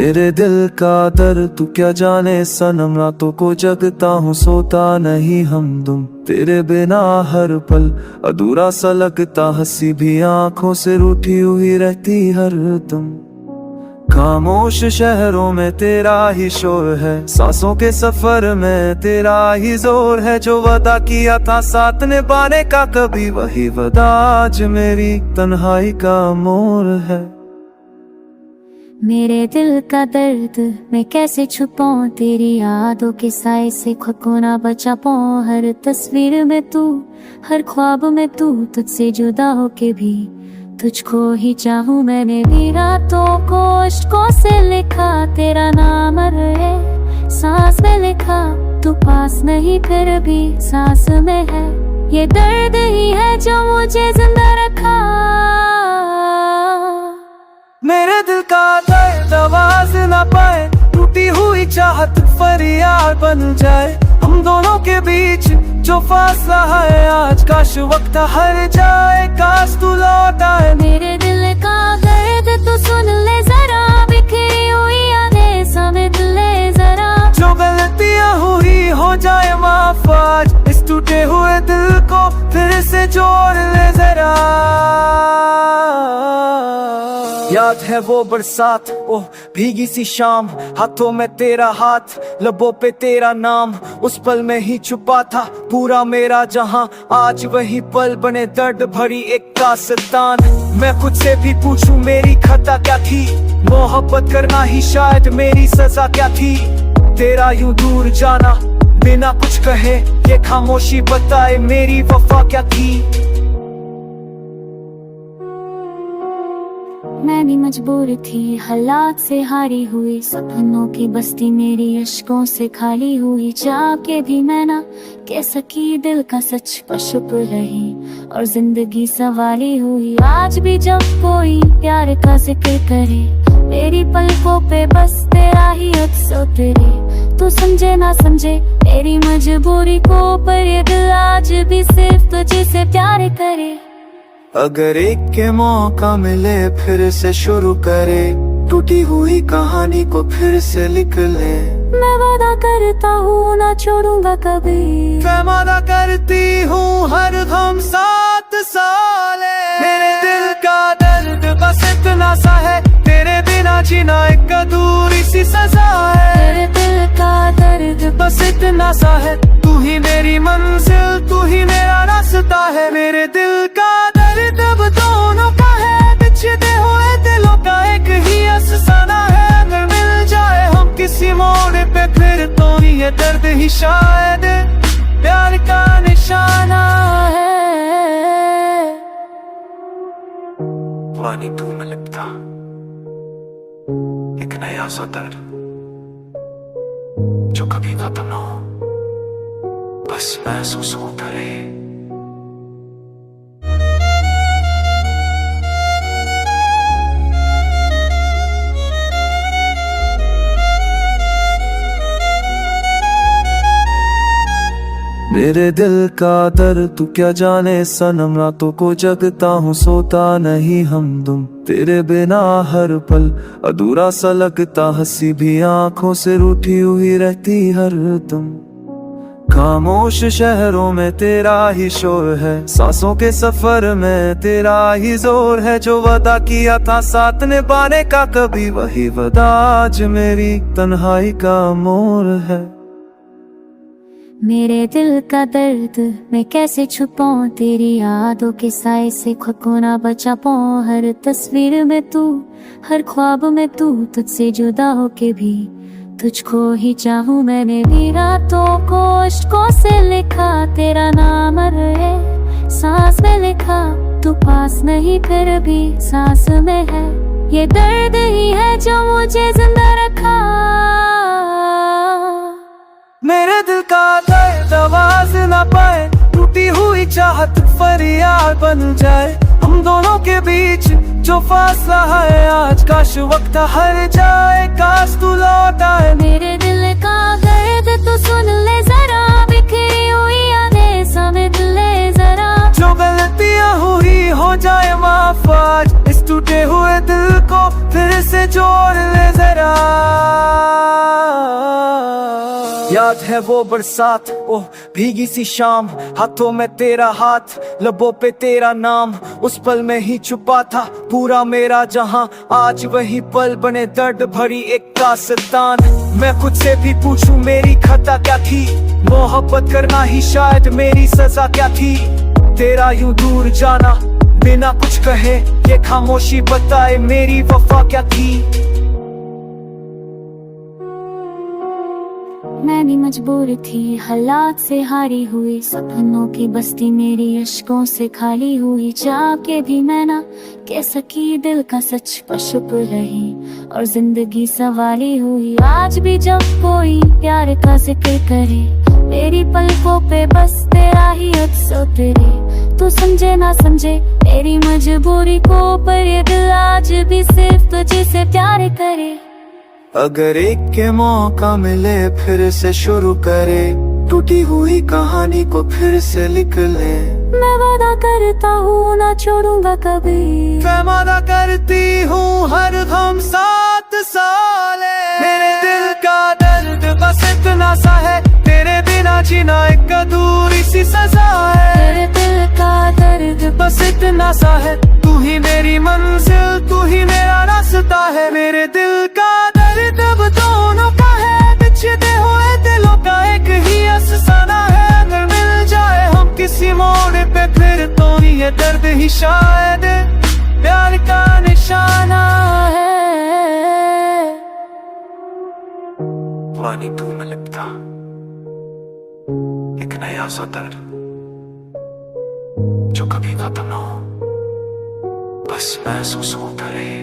मेरे दिल का दर्द तू क्या जाने सनम, रातों को जगता हूँ सोता नहीं हमदम। तेरे बिना हर पल अधूरा सा लगता, हंसी भी आंखों से रूठी हुई रहती हर दम। खामोश शहरों में तेरा ही शोर है, सांसों के सफर में तेरा ही जोर है। जो वादा किया था साथ निभाने का, कभी वही वादा आज मेरी तन्हाई का मोर है। मेरे दिल का दर्द मैं कैसे छुपाऊं, तेरी यादों के साए से खुद को ना बचा पाऊं। हर तस्वीर में तू, हर ख्वाब में तू, तुझसे जुदा होके भी तुझको ही चाहूं। मैंने भी रातों को अश्कों से लिखा तेरा नाम, है सांस में लिखा। तू पास नहीं फिर भी सांस में है, ये दर्द ही है जो मुझे जिंदा रखा। मेरे दिल का दर्द आवाज ना पाए, टूटी हुई चाहत फरियाद बन जाए। हम दोनों के बीच जो फासला है, आज काश वक्त हर जाए, काश तू लौट आए। मेरे दिल का दर्द तू सुन ले जरा, बिखरी हुई यादें समेट ले जरा। जो गलतियां हुई हो जाए माफ, आज इस टूटे हुए दिल को फिर से जोड़ ले जरा। याद है वो बरसात, ओह भीगी सी शाम, हाथों में तेरा हाथ, लबों पे तेरा नाम। उस पल में ही छुपा था पूरा मेरा जहां, आज वही पल बने दर्द भरी एक दास्तान। मैं खुद से भी पूछूं मेरी खता क्या थी, मोहब्बत करना ही शायद मेरी सजा क्या थी। तेरा यूं दूर जाना बिना कुछ कहे, ये खामोशी बताए मेरी वफा क्या थी। मैं भी मजबूर थी हालात से हारी हुई, सपनों की बस्ती मेरी अश्कों से खाली हुई। चाह के भी मैं ना कह सकी दिल का सच, पशुप रही और जिंदगी सवाली हुई। आज भी जब कोई प्यार का जिक्र करे, मेरी पलकों पे बस तेरा ही अक्स उतरे। तू समझे ना समझे मेरी मजबूरी को, पर ये दिल आज भी सिर्फ तुझे से प्यार करे। अगर एक के मौका मिले फिर से शुरू करे, टूटी हुई कहानी को फिर से लिख ले। मैं वादा करता हूँ ना छोड़ूंगा कभी, मैं वादा करती हूँ हर हम साथ साले। मेरे दिल का दर्द बस इतना सा है, तेरे बिना जीना एक अधूरी सी सजा है। मेरे दिल का दर्द बस इतना सा है, तू ही मेरी मंजिल, तू ही मेरा रास्ता है। मेरे दिल का दर्द अब दोनों का है, बिछड़े हुए दिलों का एक ही अफसाना है। अगर मिल जाए हम किसी मोड़ पे फिर, तो ये दर्द ही शायद प्यार का निशाना है। पानी तू में लिपटा एक नया सा दर्द, जो कभी खत्म ना हो, बस महसूस होता रहे। मेरे दिल का दर्द तू क्या जाने सनम, रातों को जगता हूँ सोता नहीं हमदम। तेरे बिना हर पल अधूरा सा लगता, हंसी भी आंखों से रूठी हुई रहती हर दम। खामोश शहरों में तेरा ही शोर है, सांसों के सफर में तेरा ही जोर है। जो वादा किया था साथ निभाने का, कभी वही वादा आज मेरी तन्हाई का मोर है। मेरे दिल का दर्द मैं कैसे छुपाऊं, तेरी यादों के साए से खुद को ना बचा पाऊं। हर तस्वीर में तू, हर ख्वाब में तू, तुझसे जुदा होके भी तुझको ही चाहूं। मैंने भी रातों को अश्कों से लिखा तेरा नाम, है सांस में लिखा। तू पास नहीं फिर भी सांस में है, ये दर्द ही है जो मुझे जिंदा रखा। मेरे दिल का दर्द आवाज ना पाए, टूटी हुई चाहत फरियाद बन जाए। हम दोनों के बीच जो फासला है, आज काश वक्त हर जाए, काश तू लौट आए। मेरे दिल का दर्द तू सुन ले जरा, बिखरी हुई यादें समेट ले जरा। जो गलतियां हुई हो जाए माफ, आज इस टूटे हुए दिल को फिर से जोड़ ले जरा। याद है वो बरसात, ओह भीगी सी शाम, हाथों में तेरा हाथ, लबों पे तेरा नाम। उस पल में ही छुपा था पूरा मेरा जहां, आज वही पल बने दर्द भरी एक दास्तान। मैं खुद से भी पूछूं मेरी खता क्या थी, मोहब्बत करना ही शायद मेरी सजा क्या थी। तेरा यूं दूर जाना बिना कुछ कहे, ये खामोशी बताए मेरी वफा क्या थी। मैं भी मजबूर थी हालात से हारी हुई, सपनों की बस्ती मेरी अश्कों से खाली हुई। जाके भी मैं ना कह सकी दिल का सच पर छुप रही, और जिंदगी सवाली हुई। आज भी जब कोई प्यार का जिक्र करे, मेरी पलकों पे बस तेरा ही अक्स उतरे। तू समझे ना समझे मेरी मजबूरी को, पर ये दिल आज भी सिर्फ तुझे से प्यार करे। अगर एक के मौका मिले फिर से शुरू करे, टूटी हुई कहानी को फिर से लिख ले। मैं वादा करता हूँ ना छोड़ूंगा कभी, मैं वादा करती हूँ हर हम साथ साले। मेरे दिल का दर्द बस इतना सा है, तेरे बिना जीना एक अधूरी सी सजा है। मेरे दिल का दर्द बस इतना सा है, तू ही मेरी मंजिल, तू ही मेरा रास्ता है। मेरे दिल का दर्द अब दोनों का है, बिछड़े हुए दिलों का एक ही अफसाना है। अगर मिल जाए हम किसी मोड़ पे फिर तो ये दर्द ही शायद प्यार का निशाना है। पानी तू में लिपटा एक नया सा दर्द जो कभी खत्म ना हो, बस महसूस होता रहे।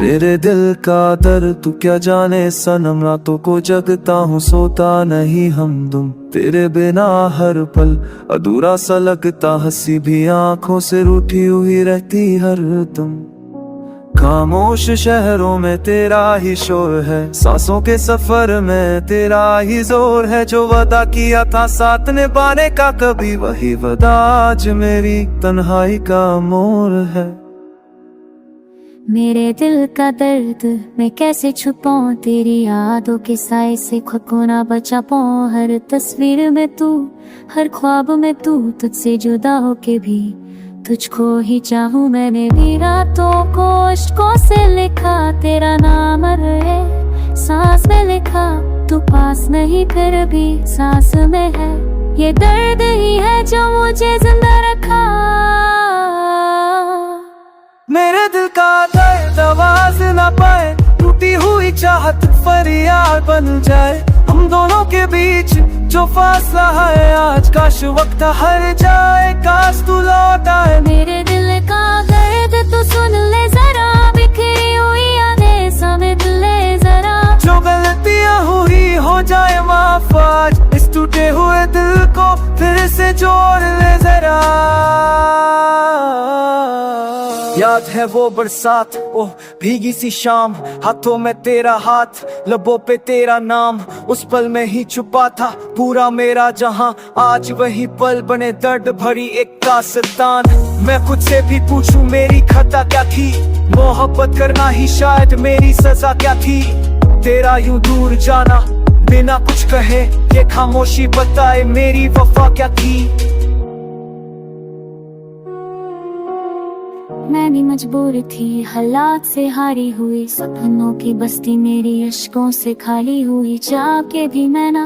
मेरे दिल का दर्द तू क्या जाने सनम, रातों को जगता हूँ सोता नहीं हमदम। तेरे बिना हर पल अधूरा सा लगता, हंसी भी आंखों से रूठी हुई रहती हर दम। खामोश शहरों में तेरा ही शोर है, सांसों के सफर में तेरा ही जोर है। जो वादा किया था साथ निभाने का, कभी वही वादा आज मेरी तन्हाई का मोर है। मेरे दिल का दर्द मैं कैसे छुपाऊं, तेरी यादों के साए से खुद को ना बचा पाऊं। हर तस्वीर में तू, हर ख्वाब में तू, तुझसे जुदा होके भी तुझको ही चाहूं। मैंने भी रातों को अश्कों से लिखा तेरा नाम है, सांस में लिखा तू पास नहीं फिर भी सांस में है। ये दर्द ही है जो मुझे जिंदा रखा। मेरे दिल का दर्द आवाज ना पाए, टूटी हुई चाहत फरियाद बन जाए। हम दोनों के बीच जो फासला है, आज काश वक्त हर जाए, काश तू लौट आए। मेरे दिल का दर्द तू सुन ले जरा, बिखरी हुई यादें समेट ले जरा। जो गलतियां हुई हो जाए माफ, आज इस टूटे हुए दिल को फिर से जोड़ ले जरा। याद है वो बरसात, ओह भीगी सी शाम, हाथों में तेरा हाथ, लबों पे तेरा नाम। उस पल में ही छुपा था पूरा मेरा जहां, आज वही पल बने दर्द भरी एक दास्तान। मैं खुद से भी पूछूं मेरी खता क्या थी, मोहब्बत करना ही शायद मेरी सजा क्या थी। तेरा यूं दूर जाना बिना कुछ कहे, ये खामोशी बताए मेरी वफा क्या थी। मैं भी मजबूर थी हालात से हारी हुई, सपनों की बस्ती मेरी अश्कों से खाली हुई। जाके भी मैं ना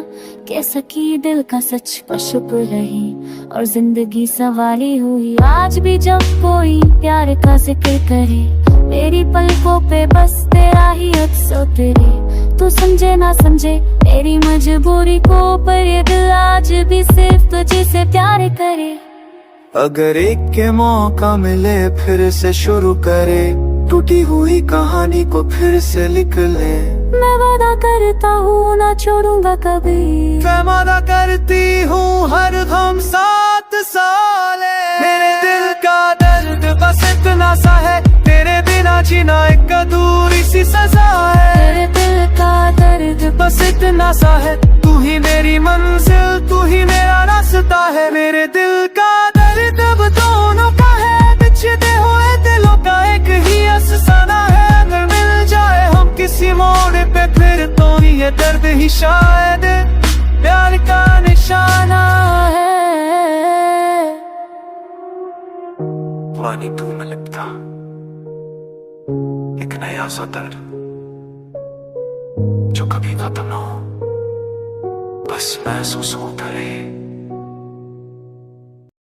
कह सकी दिल का सच पर छुप रही, और जिंदगी सवाली हुई। आज भी जब कोई प्यार का जिक्र करे, मेरी पलकों पे बस तेरा ही अक्स उतरे। तू समझे ना समझे मेरी मजबूरी को, पर ये दिल आज भी सिर्फ तुझे से प्यार करे। अगर एक के मौका मिले फिर से शुरू करे, टूटी हुई कहानी को फिर से लिख ले। मैं वादा करता हूँ ना छोड़ूंगा कभी, मैं वादा करती हूँ हर हम साथ साले। मेरे दिल का दर्द बस इतना सा है, तेरे बिना जीना एक अधूरी सी सजा है। मेरे दिल का दर्द बस इतना सा है, तू ही मेरी मंजिल, तू ही मेरा रास्ता है। मेरे दिल का दर्द अब दोनों का है, बिछड़े हुए दिलों का एक ही अफसाना है। अगर मिल जाए हम किसी मोड़ पे फिर तो ये दर्द ही शायद प्यार का निशाना है। पानी तू में लिपटा एक नया सा दर्द जो कभी खत्म ना हो, बस महसूस होता रहे।